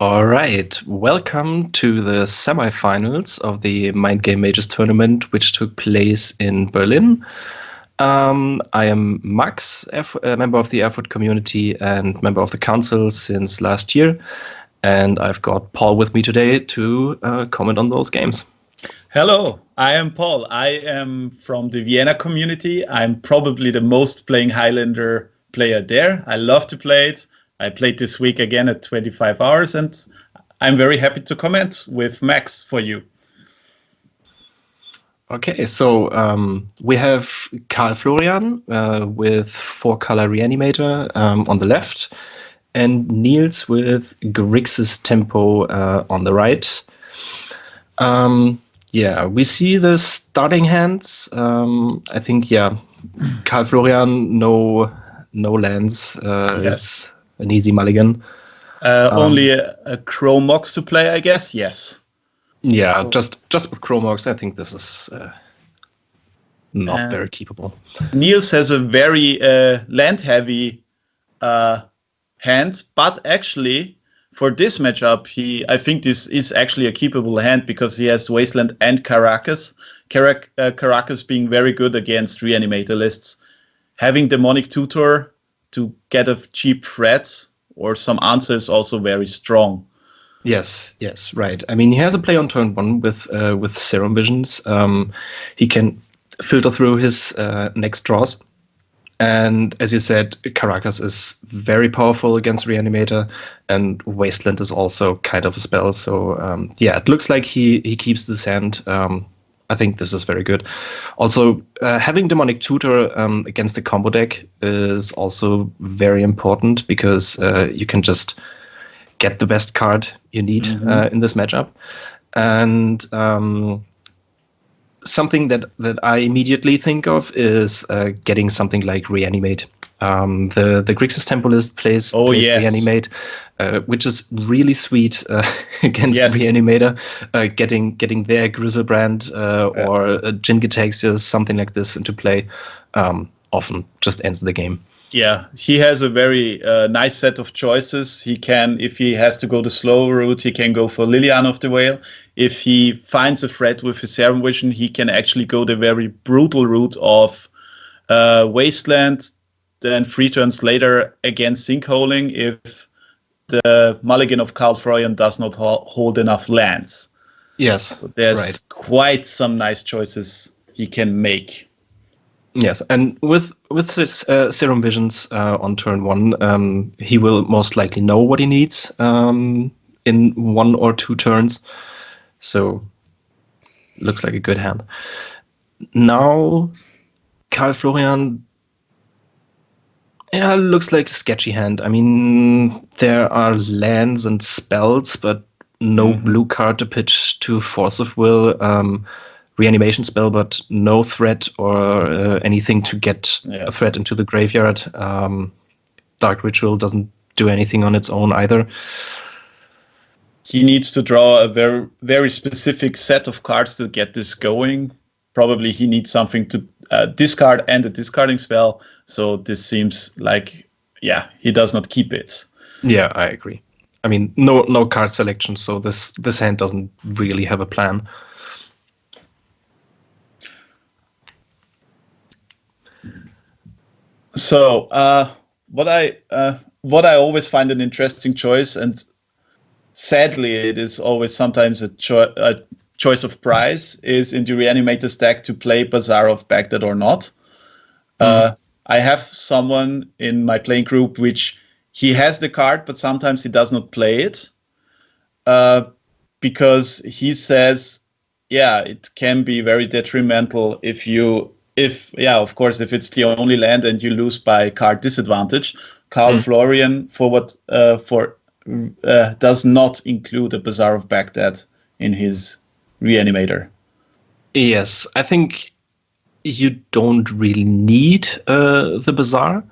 All right, welcome to the semifinals of the Mind Game Majors tournament, which took place in Berlin. I am Max, a member of the Erfurt community and member of the council since last year, and I've got Paul with me today to comment on those games. Hello, I am Paul. I am from the Vienna community. I'm probably the most playing Highlander player there. I love to play it. I played this week again at 25 hours, and I'm very happy to comment with Max for you. Okay, so we have Karl Florian with 4-color Reanimator on the left, and Niels with Grixis Tempo on the right. Yeah, we see the starting hands. I think, Karl Florian, no lands is an easy mulligan. Only a Chrome Mox to play, I guess. Yes. Yeah, just with Chromox, I think this is not very keepable. Niels has a very land-heavy hand, but actually for this matchup, I think this is actually a keepable hand because he has Wasteland and Caracas. Caracas being very good against Reanimator lists. Having Demonic Tutor to get a cheap threat or some answer is also very strong. Yes, right. I mean, he has a play on turn 1 with Serum Visions. He can filter through his next draws. And as you said, Caracas is very powerful against Reanimator, and Wasteland is also kind of a spell. So it looks like he keeps this hand. I think this is very good. Also, having Demonic Tutor against the combo deck is also very important because you can just get the best card you need in this matchup. And something that I immediately think of is getting something like Reanimate. The Grixis Tempo list plays Reanimate, which is really sweet against Reanimator. Getting their Grizzlebrand or Jin Gitaxias, something like this into play often just ends the game. Yeah, he has a very nice set of choices. He can, if he has to go the slow route, he can go for Liliana of the Whale. If he finds a threat with his Serum Vision, he can actually go the very brutal route of Wasteland, then 3 turns later against Sinkholing if the mulligan of Karl Florian does not hold enough lands. Yes, so there's quite some nice choices he can make. Yes, and with his Serum Visions on turn 1, he will most likely know what he needs in 1 or 2 turns. So, looks like a good hand. Now, Karl Florian, looks like a sketchy hand. I mean, there are lands and spells, but no blue card to pitch to Force of Will. Reanimation spell, but no threat or anything to get a threat into the graveyard. Dark Ritual doesn't do anything on its own either. He needs to draw a very, very specific set of cards to get this going. Probably he needs something to discard and a discarding spell. So this seems like, he does not keep it. Yeah, I agree. I mean, no card selection, so this hand doesn't really have a plan. So what I always find an interesting choice, and sadly it is always sometimes a choice of price, is in the Reanimator stack to play Bazaar of Baghdad or not. I have someone in my playing group which he has the card, but sometimes he does not play it because he says, it can be very detrimental if it's the only land and you lose by card disadvantage. Karl Florian does not include a Bazaar of Baghdad in his Reanimator. Yes, I think you don't really need the Bazaar.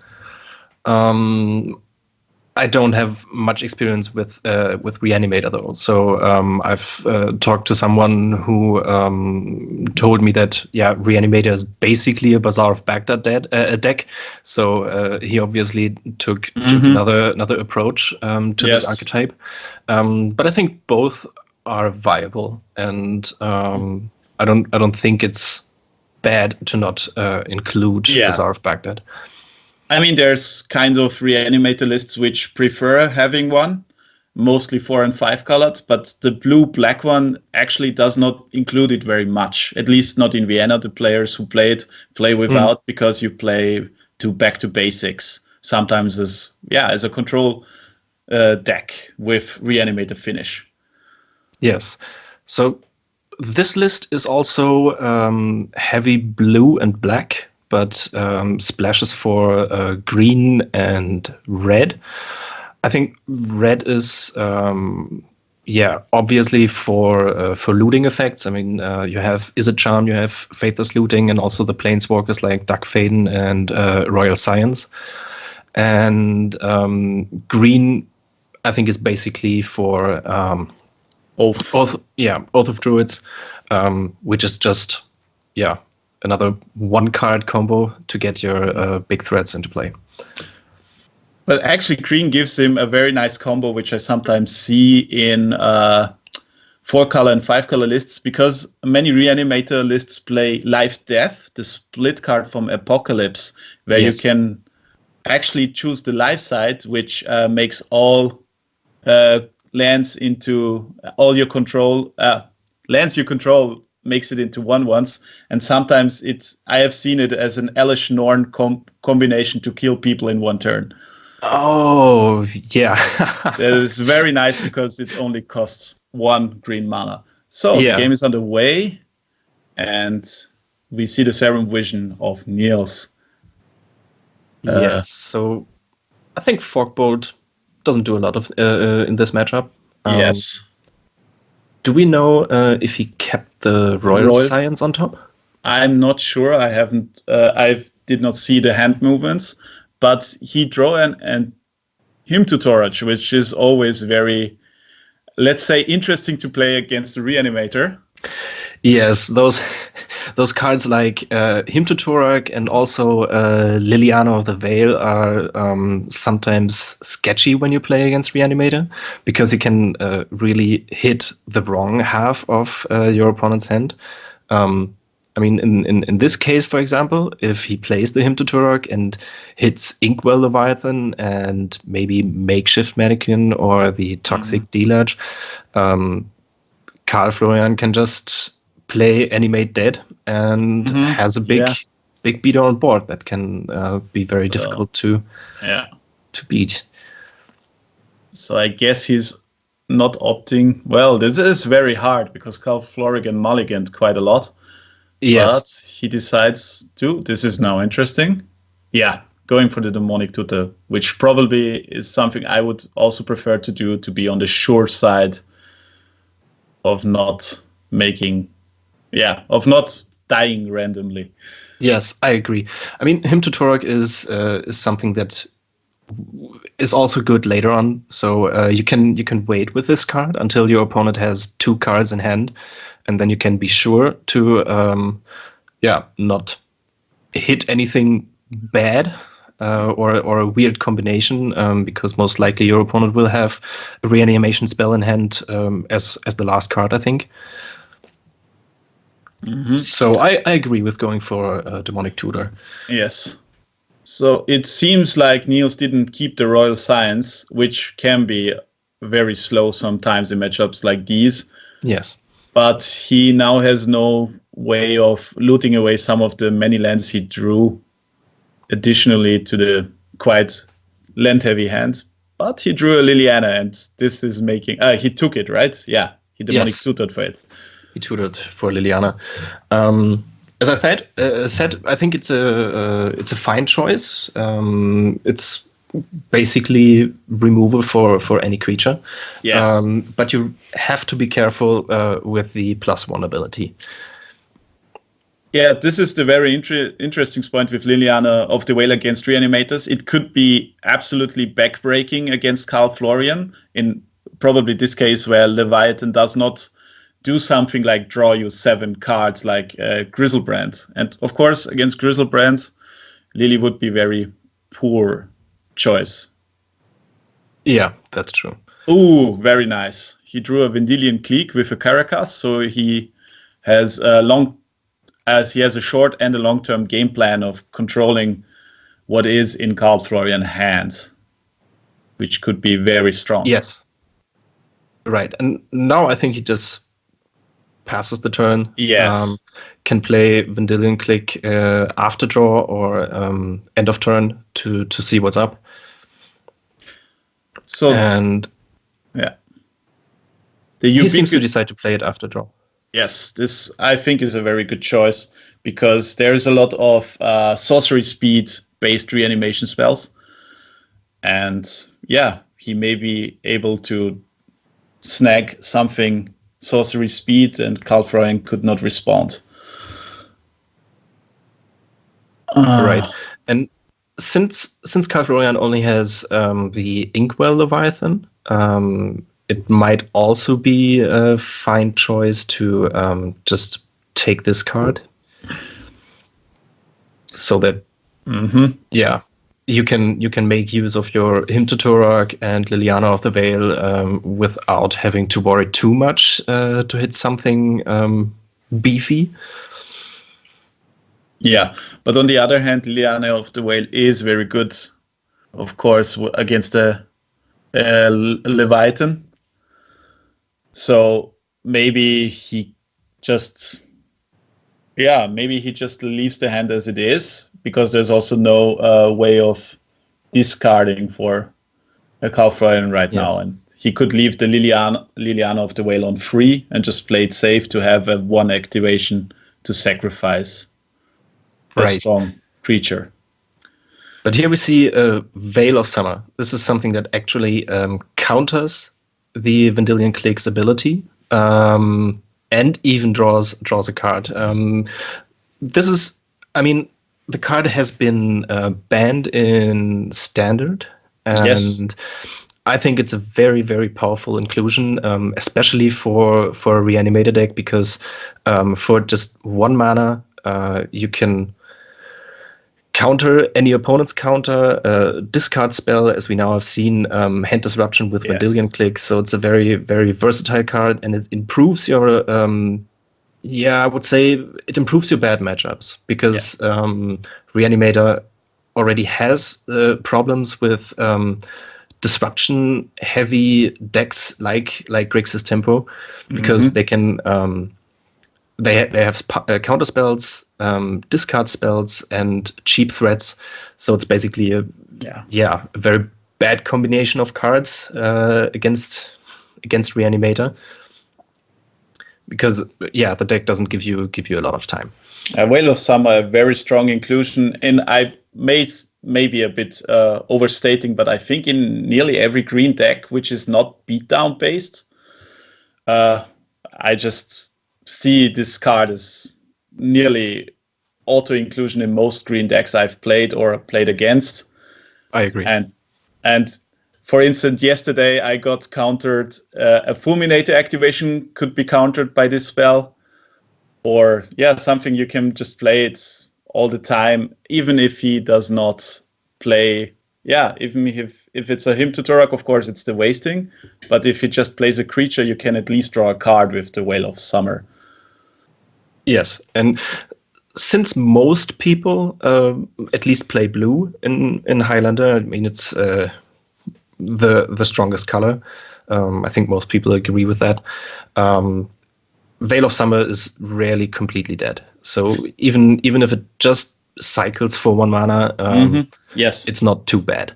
I I don't have much experience with Reanimator though. So I've talked to someone who told me that Reanimator is basically a Bazaar of Baghdad deck. So he obviously took another approach to this archetype. But I think both are viable, and I don't think it's bad to not include Bazaar of Baghdad. I mean, there's kind of Reanimator lists which prefer having one, mostly 4 and 5 colored, but the blue-black one actually does not include it very much, at least not in Vienna. The players who play without, because you play back to basics, sometimes as a control deck with Reanimator finish. Yes. So this list is also heavy blue and black, but splashes for green and red. I think red is obviously for looting effects. I mean, you have Izzet Charm, you have Faithless Looting, and also the Planeswalkers like Duck Faden and Royal Science. And green, I think, is basically for Oath of Druids, which is just another one-card combo to get your big threats into play. But actually, green gives him a very nice combo, which I sometimes see in 4-color and 5-color lists, because many Reanimator lists play Life Death, the split card from Apocalypse, where you can actually choose the life side, which makes all lands into all your control lands you control, makes it into 1/1s, and sometimes I have seen it as an Elish Norn combination to kill people in one turn. Oh yeah. It's very nice because it only costs 1 green mana. So the game is underway, and we see the Serum Vision of Niels. Yes, so I think Forkbolt doesn't do a lot of in this matchup. Yes. Do we know if he kept the Royal Science on top? I'm not sure. I haven't. I did not see the hand movements, but he drew and Hymn to Torach, which is always very, let's say, interesting to play against the Reanimator. Yes, those cards like Hymn to Torach and also Liliana of the Veil are sometimes sketchy when you play against Reanimator, because you can really hit the wrong half of your opponent's hand. I mean, in this case, for example, if he plays the Hymn to Torach and hits Inkwell Leviathan and maybe Makeshift Mannequin or the Toxic Delage, Karl Florian can just play Animate Dead and has a big beater on board that can be very difficult to beat. So I guess he's not opting. Well, this is very hard because Karl Florian mulliganed quite a lot. Yes. But he decides to. This is now interesting. Yeah, going for the Demonic Tutor, which probably is something I would also prefer to do, to be on the sure side of not not dying randomly. Yes, I agree. I mean, Hymn to Torach is something that is also good later on. So you can wait with this card until your opponent has 2 cards in hand, and then you can be sure to not hit anything bad or a weird combination, because most likely your opponent will have a reanimation spell in hand as the last card, I think. So I agree with going for a Demonic Tutor. Yes. So it seems like Niels didn't keep the Royal Science, which can be very slow sometimes in matchups like these. Yes. But he now has no way of looting away some of the many lands he drew, additionally to the quite land-heavy hand. But he drew a Liliana, and this is making... he took it, right? Yeah, he Demonic Tutored for it. He tutored for Liliana. As I said, I think it's a fine choice. It's basically removal for any creature. Yes. But you have to be careful with the +1 ability. Yeah, this is the very interesting point with Liliana of the Whale against Reanimators. It could be absolutely backbreaking against Carl Florian in probably this case where Leviathan does not do something like draw you 7 cards like Grizzlebrand. And of course, against Grizzlebrand, Lily would be very poor choice. Yeah, that's true. Ooh, very nice. He drew a Vendilion Clique with a Caracas, so he has a short and a long-term game plan of controlling what is in Carl Florian hands, which could be very strong. Yes. Right. And now I think he just passes the turn. Yes. Can play Vendilion Click after draw or end of turn to see what's up. So yeah, he seems to decide to play it after draw. Yes, this I think is a very good choice because there's a lot of sorcery speed based reanimation spells, and yeah, he may be able to snag something sorcery speed, and Carl Florian could not respond. Right, and since Carl Florian only has the Inkwell Leviathan, it might also be a fine choice to just take this card, so that yeah, you can make use of your Hymn to Torag and Liliana of the Veil without having to worry too much to hit something beefy. Yeah, but on the other hand, Liliana of the Veil is very good, of course, against the Leviathan. So maybe he just leaves the hand as it is, because there's also no way of discarding for a Carl Florian right now, and he could leave the Liliana of the Veil on free and just play it safe to have a 1 activation to sacrifice a strong creature. But here we see a Veil of Summer. This is something that actually counters the Vendilion Clique's ability, and even draws a card. This is, I mean, the card has been banned in Standard, and I think it's a very, very powerful inclusion, especially for a Reanimator deck, because for just 1 mana, you can counter any opponent's counter, discard spell, as we now have seen, Hand Disruption with Vendilion Clique. So it's a very, very versatile card, and it improves your, I would say it improves your bad matchups, because Reanimator already has problems with disruption-heavy decks like Grixis Tempo, because they can they have counter spells, discard spells, and cheap threats. So it's basically a very bad combination of cards against Reanimator, because the deck doesn't give you a lot of time. Veil of Summer, a very strong inclusion, and I may be a bit overstating, but I think in nearly every green deck which is not beatdown based, I just see this card as nearly auto inclusion in most green decks I've played or played against. I agree. And for instance, yesterday I got countered. A Fulminator activation could be countered by this spell, or something you can just play it all the time, even if he does not play. Even if it's a Hymn to Torag, of course it's the wasting. But if he just plays a creature, you can at least draw a card with the Veil of Summer. Yes, and since most people at least play blue in Highlander, I mean, it's the strongest color. I think most people agree with that. Veil of Summer is rarely completely dead. So even if it just cycles for 1 mana, it's not too bad.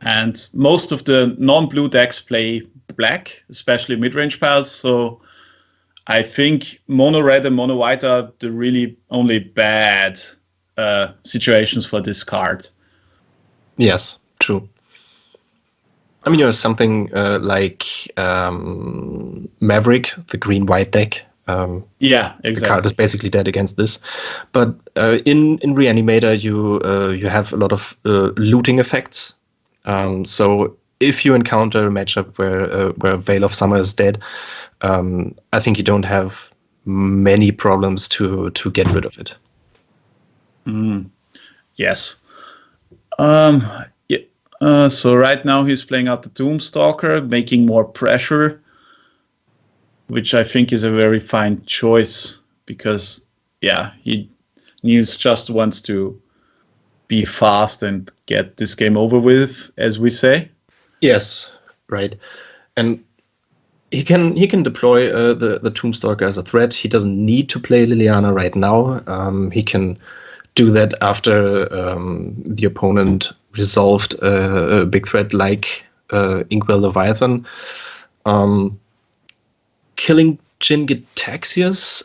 And most of the non-blue decks play black, especially mid-range piles. So I think mono red and mono white are the really only bad situations for this card. Yes, true. I mean, you have something like Maverick, the green-white deck, Yeah, The card is exactly. basically dead against this. But in Reanimator, you have a lot of looting effects. So if you encounter a matchup where Veil of Summer is dead, I think you don't have many problems to get rid of it. Yes. Yeah. So right now he's playing out the Doomstalker, making more pressure, which I think is a very fine choice because, yeah, Niels just wants to be fast and get this game over with, as we say. Yes, right. And he can deploy the Tombstalker as a threat. He doesn't need to play Liliana right now. He can do that after the opponent resolved a big threat like Inkwell Leviathan. Killing Jin Gitaxias,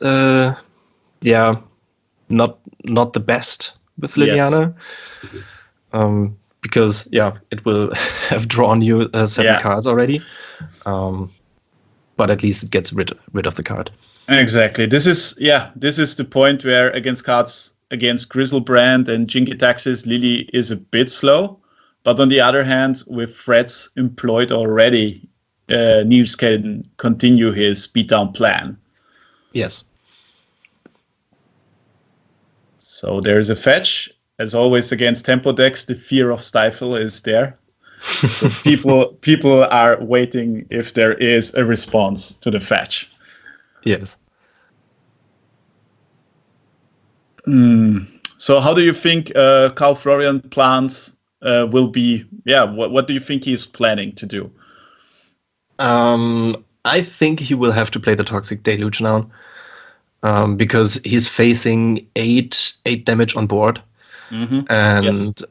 yeah, not the best with Yes. Liliana. Because it will have drawn you 7 cards already. But at least it gets rid of the card. Exactly. This is the point where against cards against Grizzlebrand and Jin-Gitaxias, Lily is a bit slow. But on the other hand, with threats employed already, Niels can continue his beatdown plan. Yes. So there's a fetch. As always against tempo decks, the fear of stifle is there. So people are waiting if there is a response to the fetch. Yes. So how do you think Carl Florian plans will be? Yeah, what do you think he's planning to do? I think he will have to play the Toxic Deluge now, because he's facing 8 damage on board, and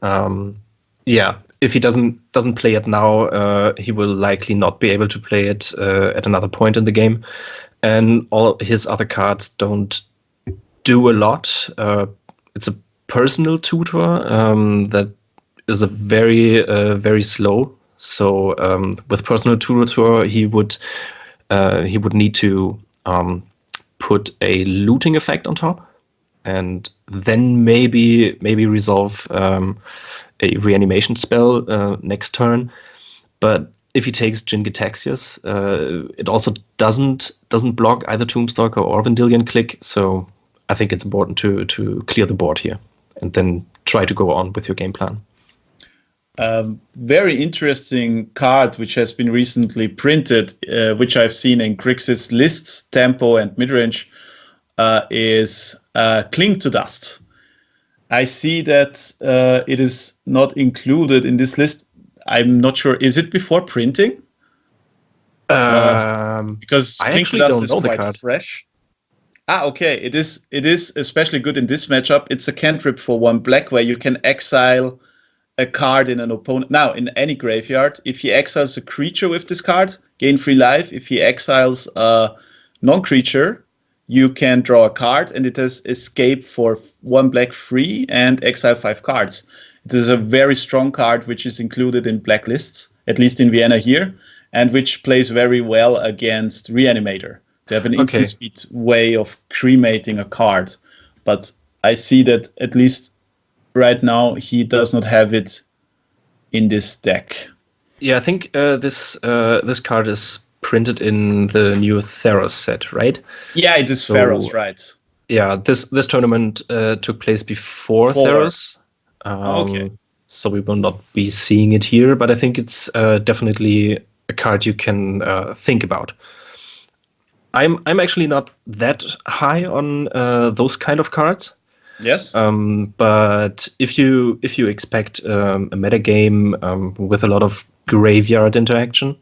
yes. If he doesn't play it now, he will likely not be able to play it at another point in the game, and all his other cards don't do a lot. It's a personal tutor that is a very slow. So with personal tutor, he would need to put a looting effect on top, and then maybe resolve a reanimation spell next turn. But if he takes Jin Gitaxias, it also doesn't block either Tombstalker or Vendilion Click. So I think it's important to clear the board here and then try to go on with your game plan. Very interesting card which has been recently printed, which I've seen in Grixis lists, tempo and midrange, is Cling to Dust. I see that it is not included in this list. I'm not sure. Is it before printing? Because I Cling to actually Dust don't is know the quite card. fresh. Okay. It is especially good in this matchup. It's a cantrip for 1 black where you can exile a card in an opponent. Now, in any graveyard, if he exiles a creature with this card, gain 3 life. If he exiles a non-creature, you can draw a card, and it has escape for 1 black free and exile 5 cards. It is a very strong card, which is included in blacklists, at least in Vienna here, and which plays very well against Reanimator to have an instant speed way of cremating a card. But I see that at least right now he does not have it in this deck. Yeah, I think this card is printed in the new Theros set, right? Yeah, it is Theros, right? Yeah, this tournament took place before Theros. Okay. So we will not be seeing it here, but I think it's definitely a card you can think about. I'm actually not that high on those kind of cards. Yes. But if you expect a meta game with a lot of graveyard interaction,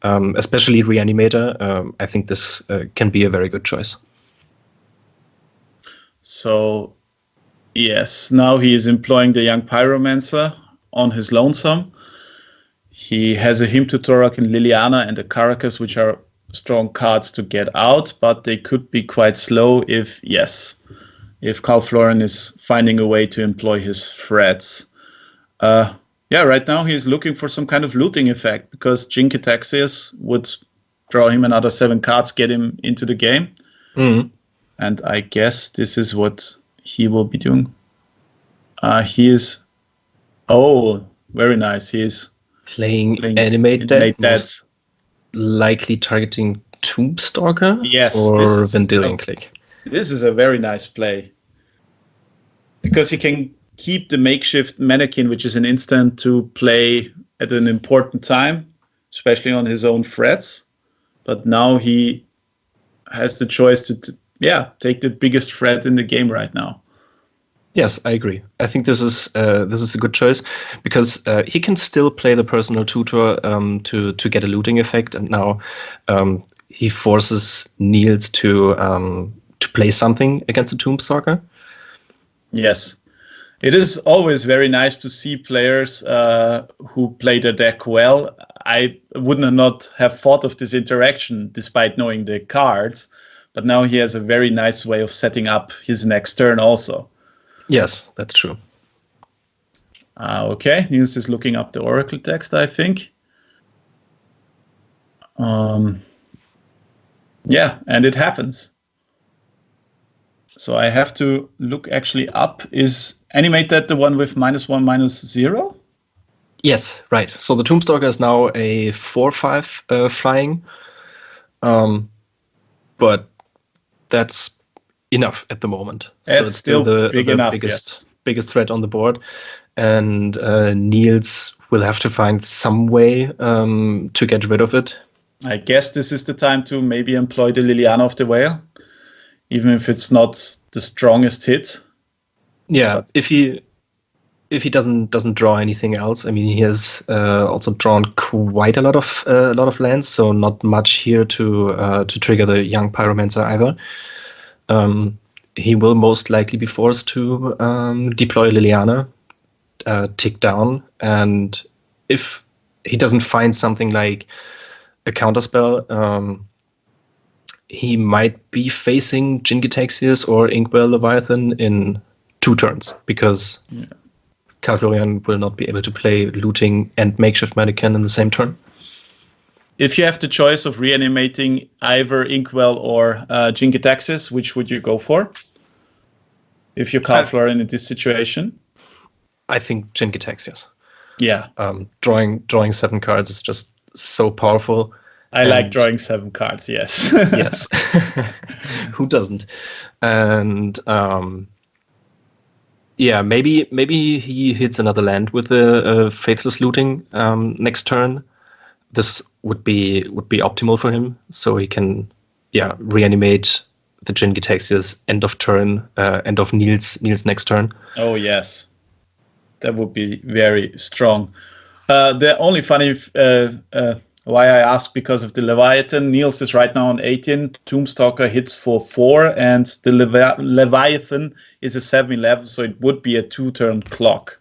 especially Reanimator, I think this can be a very good choice. So, yes, now he is employing the Young Pyromancer on his lonesome. He has a Hymn to Torak and Liliana and a Caracas, which are strong cards to get out, but they could be quite slow if Carl Florin is finding a way to employ his threats. Right now he's looking for some kind of looting effect because Jin Gitaxias would draw him another 7 cards, get him into the game. Mm. And I guess this is what he will be doing. He is... Oh, very nice. He is Playing playing Animate Dead, Animate Dead. most likely targeting Tombstalker Yes, or Vendilion Click. this is a very nice play. Because he can keep the makeshift mannequin, which is an instant to play at an important time, especially on his own threats. But now he has the choice to take the biggest threat in the game right now. Yes, I agree. I think this is a good choice because he can still play the personal tutor to get a looting effect, and now he forces Niels to play something against the Tombstalker. Yes. It is always very nice to see players who play their deck well. I wouldn't not have thought of this interaction despite knowing the cards, but now he has a very nice way of setting up his next turn also. Yes, that's true. Okay, Niels is looking up the Oracle text, I think. Yeah, and it happens. So I have to look actually up. Is Animate Dead the one with -1/-0? Yes, right. So the Tombstalker is now a 4/5 flying, but that's enough at the moment. So it's still the biggest threat on the board, and Niels will have to find some way to get rid of it. I guess this is the time to maybe employ the Liliana of the Whale, even if it's not the strongest hit. Yeah, but if he doesn't draw anything else, I mean, he has also drawn quite a lot of lands, so not much here to trigger the young Pyromancer either. He will most likely be forced to deploy Liliana, tick down, and if he doesn't find something like a counterspell, he might be facing Jin-Gitaxias or Inkwell Leviathan in 2 turns, because Karl Florian will not be able to play looting and makeshift mannequin in the same turn. If you have the choice of reanimating either Inkwell or Jin-Gitaxias, which would you go for? If you're Karl Florian in this situation? I think Jin-Gitaxias. Yeah. Drawing 7 cards is just so powerful. I like drawing 7 cards, yes. Yes. Who doesn't? And yeah, maybe he hits another land with a Faithless Looting next turn. This would be optimal for him, so he can reanimate the Jin-Gitaxias end of turn, end of Niels next turn. Oh yes, that would be very strong. The only funny why I ask, because of the Leviathan. Niels is right now on 18. Tombstalker hits for 4, and the Leviathan is a 7/11, so it would be a 2-turn clock.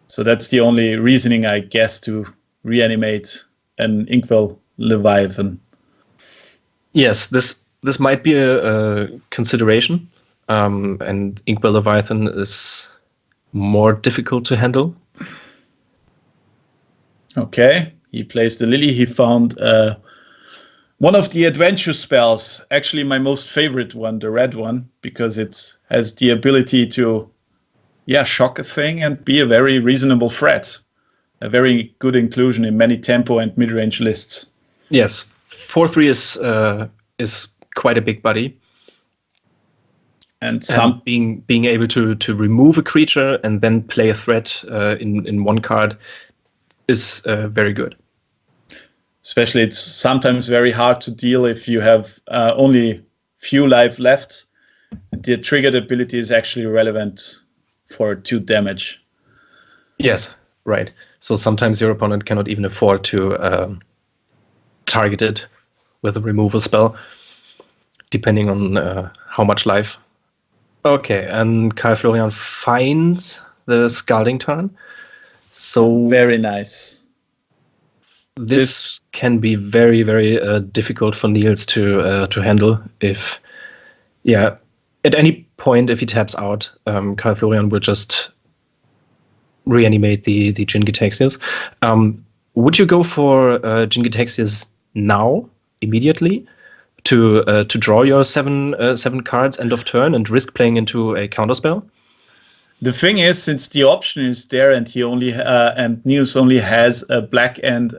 So that's the only reasoning, I guess, to reanimate an Inkwell Leviathan. Yes, this might be a consideration, and Inkwell Leviathan is more difficult to handle. Okay. He plays the Lily. He found one of the adventure spells, actually my most favorite one, the red one, because it has the ability to shock a thing and be a very reasonable threat. A very good inclusion in many tempo and mid-range lists. Yes, 4/3 is quite a big body. And being able to remove a creature and then play a threat in one card is very good. Especially, it's sometimes very hard to deal if you have only few life left. The triggered ability is actually relevant for 2 damage. Yes, right. So sometimes your opponent cannot even afford to target it with a removal spell, depending on how much life. Okay, and Karl Florian finds the Scalding Tarn. So very nice. This can be very, very difficult for Niels to handle. If, at any point, if he taps out, Karl Florian will just reanimate the Jin-Gitaxias. Would you go for Jin-Gitaxias now, immediately, to draw your seven cards end of turn and risk playing into a counterspell. The thing is, since the option is there, and he only and Niels only has a black and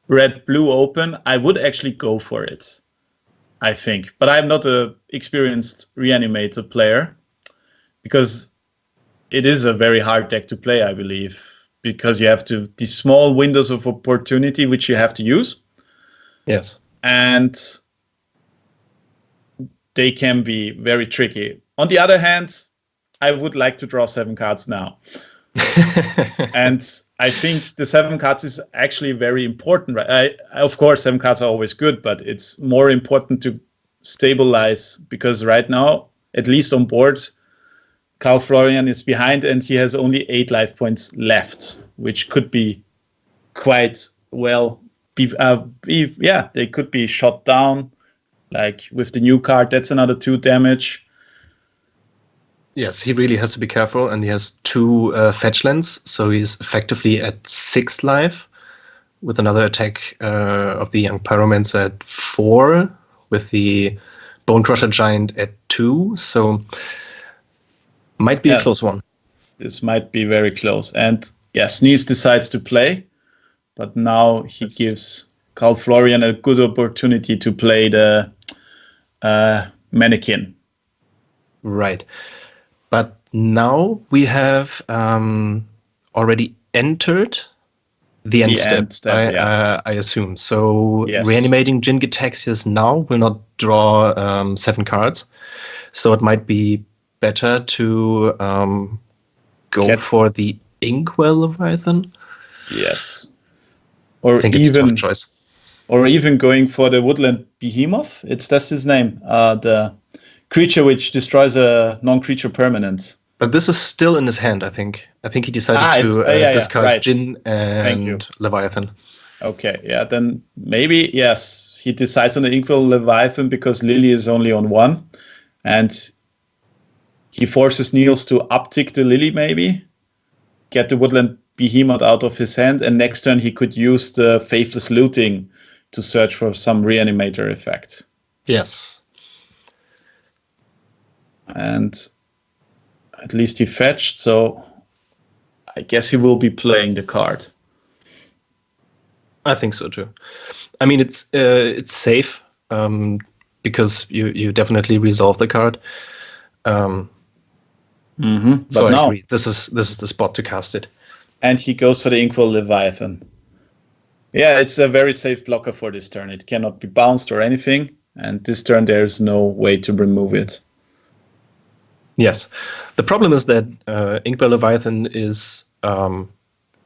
red-blue open, I would actually go for it, I think. But I'm not a experienced Reanimator player, because it is a very hard deck to play, I believe, because you have these small windows of opportunity which you have to use. Yes. And they can be very tricky. On the other hand, I would like to draw 7 cards now. And I think the 7 cards is actually very important. Right? Of course, 7 cards are always good, but it's more important to stabilize, because right now, at least on board, Karl Florian is behind and he has only 8 life points left, which could be quite well. They could be shot down. Like with the new card, that's another 2 damage. Yes, he really has to be careful, and he has 2 fetch lands, so he's effectively at 6 life, with another attack of the Young Pyromancer at 4, with the Bone Crusher Giant at 2, so might be a close one. This might be very close. And Sneeze decides to play, but now he gives Karl Florian a good opportunity to play the Mannequin. Right. But now we have already entered the end step, I assume. So reanimating Jin Gitaxias now will not draw 7 cards. So it might be better to go for the Inkwell Leviathan. Yes. I think it's a tough choice. Or even going for the Woodland Behemoth. That's his name. The creature which destroys a non-creature permanent. But this is still in his hand, I think. I think he decided to discard Jin and Leviathan. Okay, then maybe, yes, he decides on the Inkwell Leviathan because Lily is only on 1. And he forces Niels to uptick the Lily, maybe. Get the Woodland Behemoth out of his hand. And next turn he could use the Faithless Looting to search for some Reanimator effect. Yes. And at least he fetched, so I guess he will be playing the card. I think so too. I mean, it's safe because you definitely resolve the card. So I agree. This is the spot to cast it. And he goes for the Inkwell Leviathan. Yeah, it's a very safe blocker for this turn. It cannot be bounced or anything, and this turn there's no way to remove it. Yes. The problem is that Inkwell Leviathan is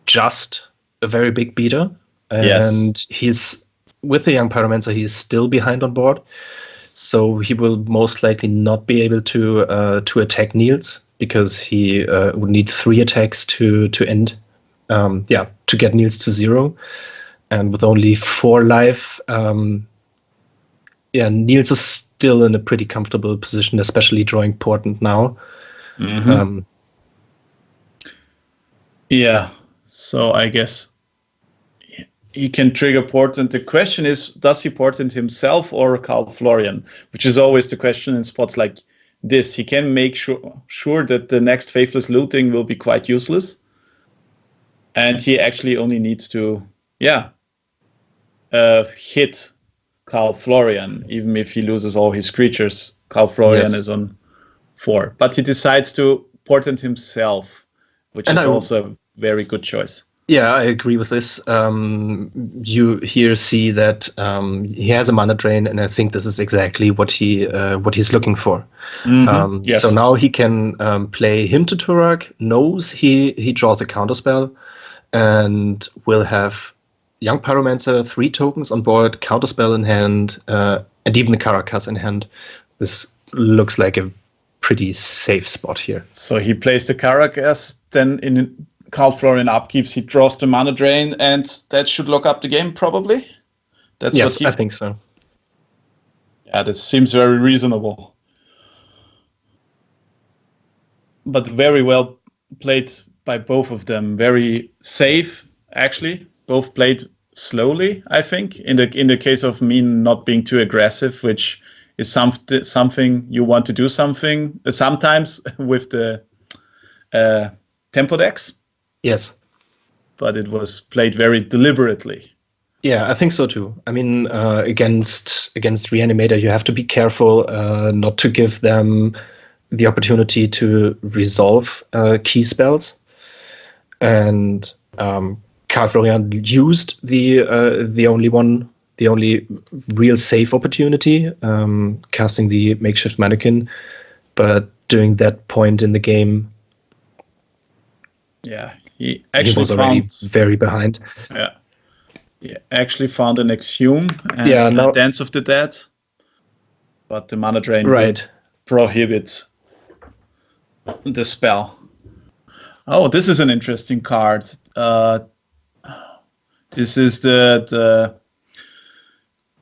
just a very big beater. And he's, with the Young Pyromancer, he's still behind on board. So he will most likely not be able to attack Niels, because he would need 3 attacks to end, to get Niels to 0. And with only 4 life, Niels is still in a pretty comfortable position, especially drawing Portent now. So I guess he can trigger Portent. The question is, does he Portent himself or Karl Florian? Which is always the question in spots like this. He can make sure that the next Faithless Looting will be quite useless. And he actually only needs to, hit Karl Florian, even if he loses all his creatures. Karl Florian is on 4. But he decides to Portent himself, which is also a very good choice. Yeah, I agree with this. You here see that he has a mana drain, and I think this is exactly what he's looking for. So now he can play him to Turak, knows he draws a counterspell, and will have Young Pyromancer, 3 tokens on board, counterspell in hand, and even the Caracas in hand. This looks like a pretty safe spot here. So he plays the Caracas, then in Karl Florian upkeeps, he draws the mana drain, and that should lock up the game, probably? Yes, I think so. Yeah, this seems very reasonable. But very well played by both of them. Very safe, actually. Both played slowly. I think in the case of me not being too aggressive, which is something you want to do something sometimes with the tempo decks. Yes. But it was played very deliberately. Yeah, I think so too. I mean, against Reanimator, you have to be careful not to give them the opportunity to resolve key spells. And Karl Florian used the only real safe opportunity, casting the makeshift mannequin. But during that point in the game, yeah, he was already very behind. Yeah. He actually found an Exhume and Dance of the Dead, but the mana drain would prohibit the spell. Oh, this is an interesting card. This is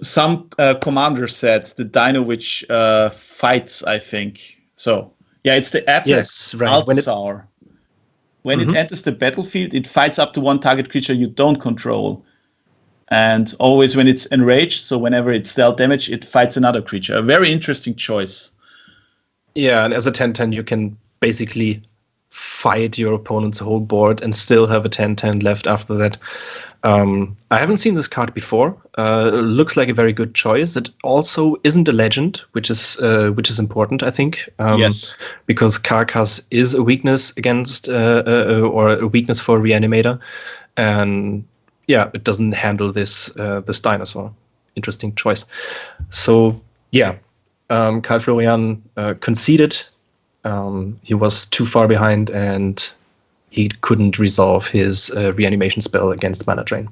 some commander set, the Dino which fights, I think. So, yeah, it's the Apex Altasaur. When it enters the battlefield, it fights up to one target creature you don't control. And always when it's enraged, so whenever it's dealt damage, it fights another creature. A very interesting choice. Yeah, and as a 10/10, you can basically fight your opponent's whole board and still have a 10/10 left after that. I haven't seen this card before. Looks like a very good choice. It also isn't a legend, which is important, I think. Yes, because Carcass is a weakness against or a weakness for Reanimator, and yeah, it doesn't handle this dinosaur. Interesting choice. So yeah, Karl Florian conceded. He was too far behind, and he couldn't resolve his reanimation spell against mana drain.